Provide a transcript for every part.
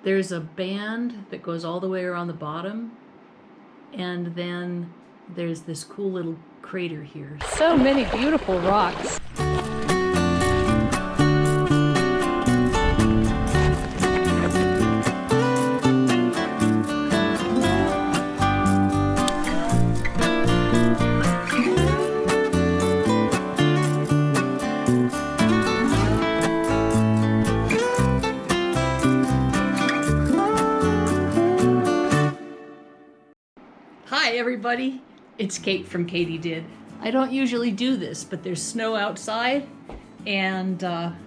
There's a band that goes all the way around the bottom, and then there's this cool little crater here. So many beautiful rocks. Hi everybody, it's Kate from Katie Did. I don't usually do this, but there's snow outside, and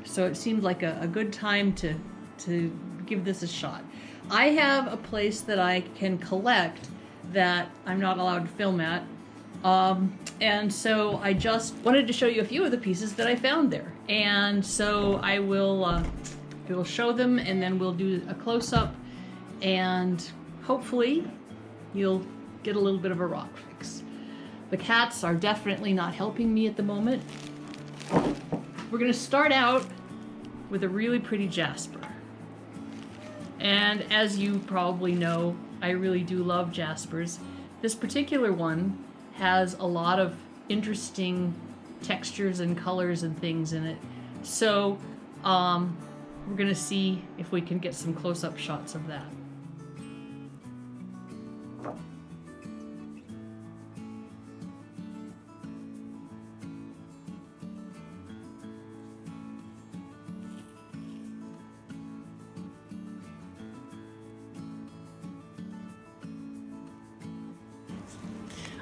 so it seemed like a good time to give this a shot. I have a place that I can collect that I'm not allowed to film at, and so I just wanted to show you a few of the pieces that I found there. And so I will show them, and then we'll do a close-up, and hopefully you'll get a little bit of a rock fix. The cats are definitely not helping me at the moment. We're going to start out with a really pretty jasper. And as you probably know, I really do love jaspers. This particular one has a lot of interesting textures and colors and things in it. So we're going to see if we can get some close-up shots of that.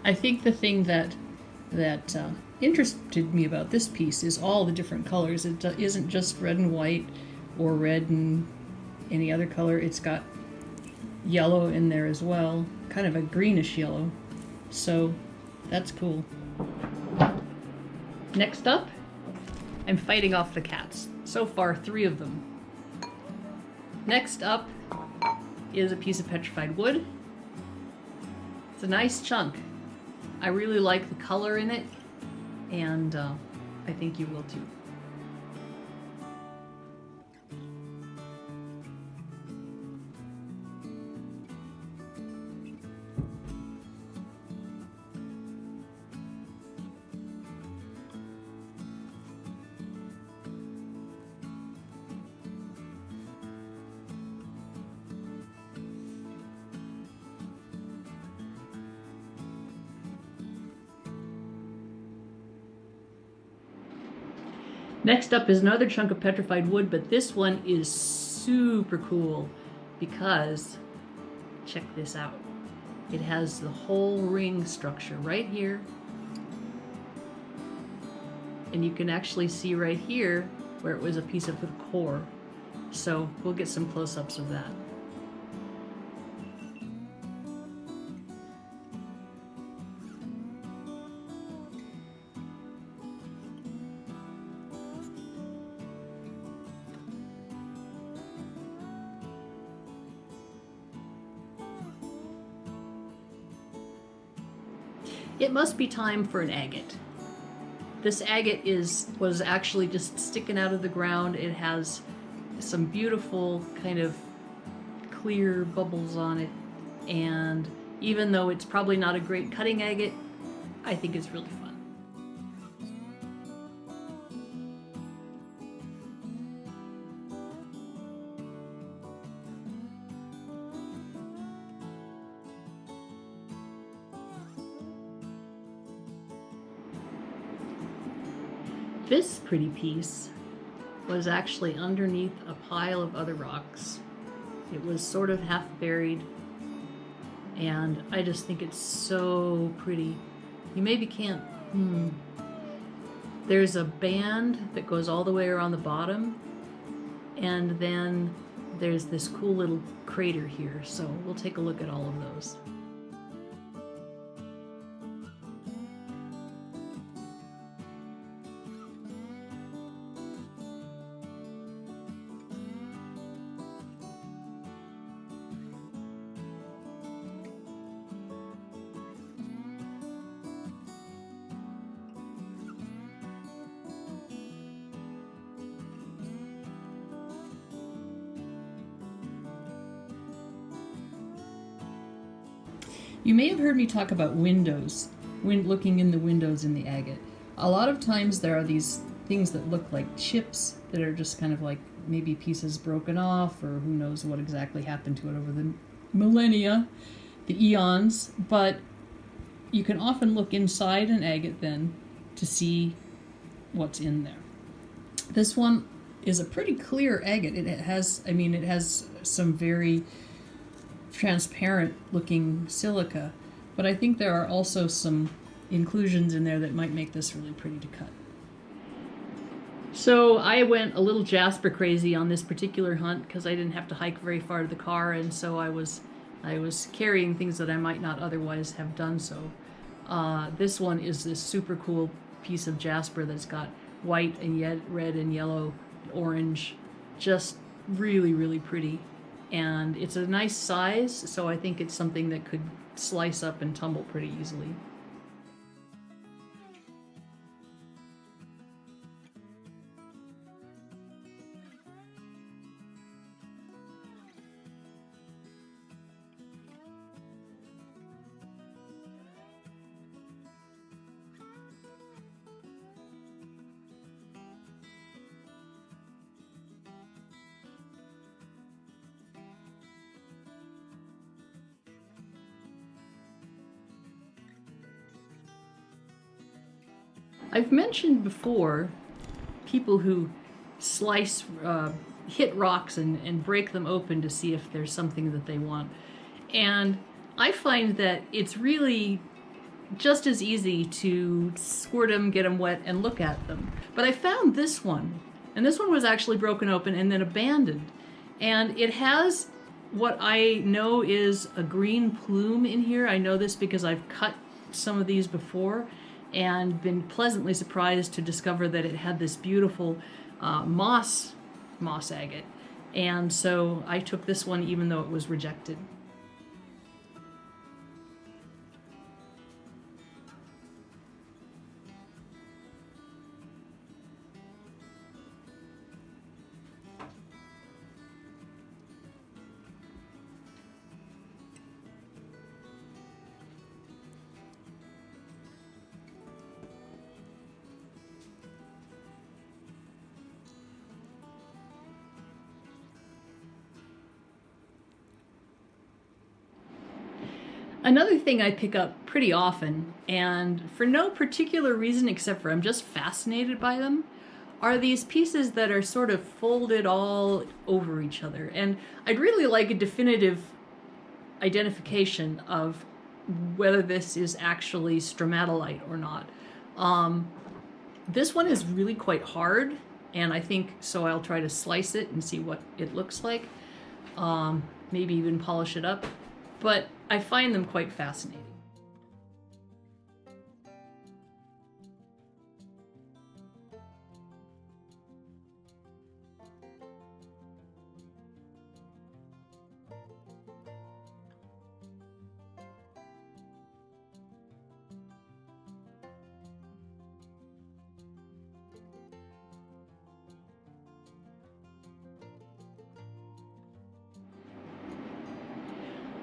I think the thing that interested me about this piece is all the different colors. It isn't just red and white or red and any other color. It's got yellow in there as well, kind of a greenish yellow. So that's cool. Next up, I'm fighting off the cats. So far, 3 of them. Next up is a piece of petrified wood. It's a nice chunk. I really like the color in it, and I think you will too. Next up is another chunk of petrified wood, but this one is super cool because, check this out. It has the whole ring structure right here. And you can actually see right here where it was a piece of the core. So we'll get some close-ups of that. It must be time for an agate. This agate was actually just sticking out of the ground. It has some beautiful kind of clear bubbles on it, and even though it's probably not a great cutting agate, I think it's really fun. This pretty piece was actually underneath a pile of other rocks. It was sort of half buried, and I just think it's so pretty. You maybe can't, There's a band that goes all the way around the bottom, and then there's this cool little crater here, so we'll take a look at all of those. You may have heard me talk about windows, when looking in the windows in the agate. A lot of times there are these things that look like chips that are just kind of like maybe pieces broken off, or who knows what exactly happened to it over the millennia, the eons, but you can often look inside an agate then to see what's in there. This one is a pretty clear agate. It has some very transparent looking silica, but I think there are also some inclusions in there that might make this really pretty to cut. So I went a little jasper crazy on this particular hunt because I didn't have to hike very far to the car, and so I was carrying things that I might not otherwise have done so. This one is this super cool piece of jasper that's got white and red and yellow, orange, just really, really pretty. And it's a nice size, so I think it's something that could slice up and tumble pretty easily. I've mentioned before people who hit rocks and break them open to see if there's something that they want. And I find that it's really just as easy to squirt them, get them wet, and look at them. But I found this one, and this one was actually broken open and then abandoned. And it has what I know is a green plume in here. I know this because I've cut some of these before and been pleasantly surprised to discover that it had this beautiful moss agate. And so I took this one even though it was rejected. Another thing I pick up pretty often, and for no particular reason except for I'm just fascinated by them, are these pieces that are sort of folded all over each other. And I'd really like a definitive identification of whether this is actually stromatolite or not. This one is really quite hard, and I think so I'll try to slice it and see what it looks like. Maybe even polish it up. But I find them quite fascinating.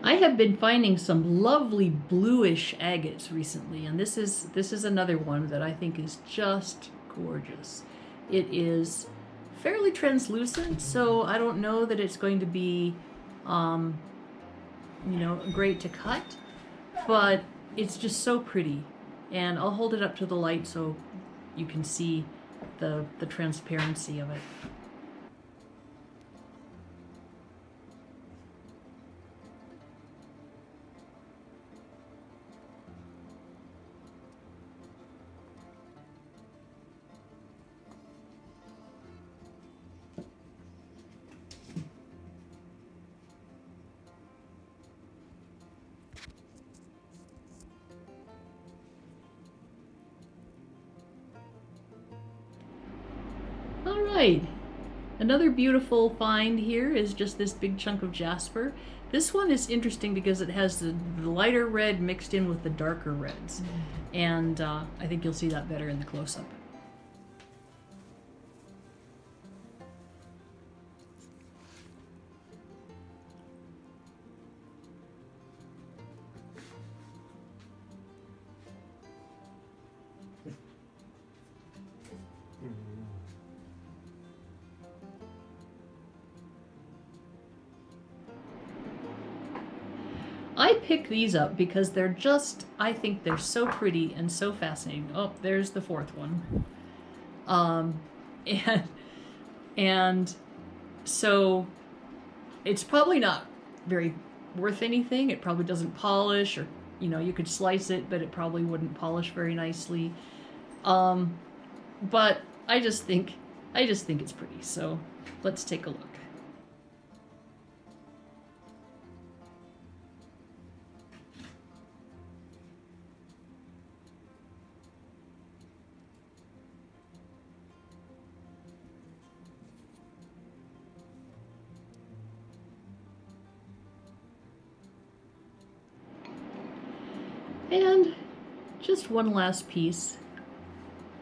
I have been finding some lovely bluish agates recently, and this is another one that I think is just gorgeous. It is fairly translucent, so I don't know that it's going to be, great to cut, but it's just so pretty. And I'll hold it up to the light so you can see the transparency of it. All right, another beautiful find here is just this big chunk of jasper. This one is interesting because it has the lighter red mixed in with the darker reds. And I think you'll see that better in the close-up. I pick these up because they're just, I think they're so pretty and so fascinating. Oh, there's the fourth one. And, and so it's probably not very worth anything. It probably doesn't polish, or, you know, you could slice it, but it probably wouldn't polish very nicely. But I just think it's pretty. So let's take a look. And just one last piece,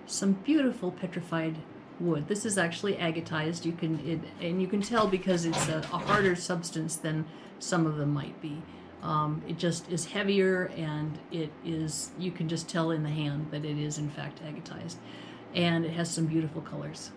some beautiful petrified wood. This is actually agatized. And you can tell because it's a harder substance than some of them might be. It just is heavier, and you can just tell in the hand that it is in fact agatized. And it has some beautiful colors.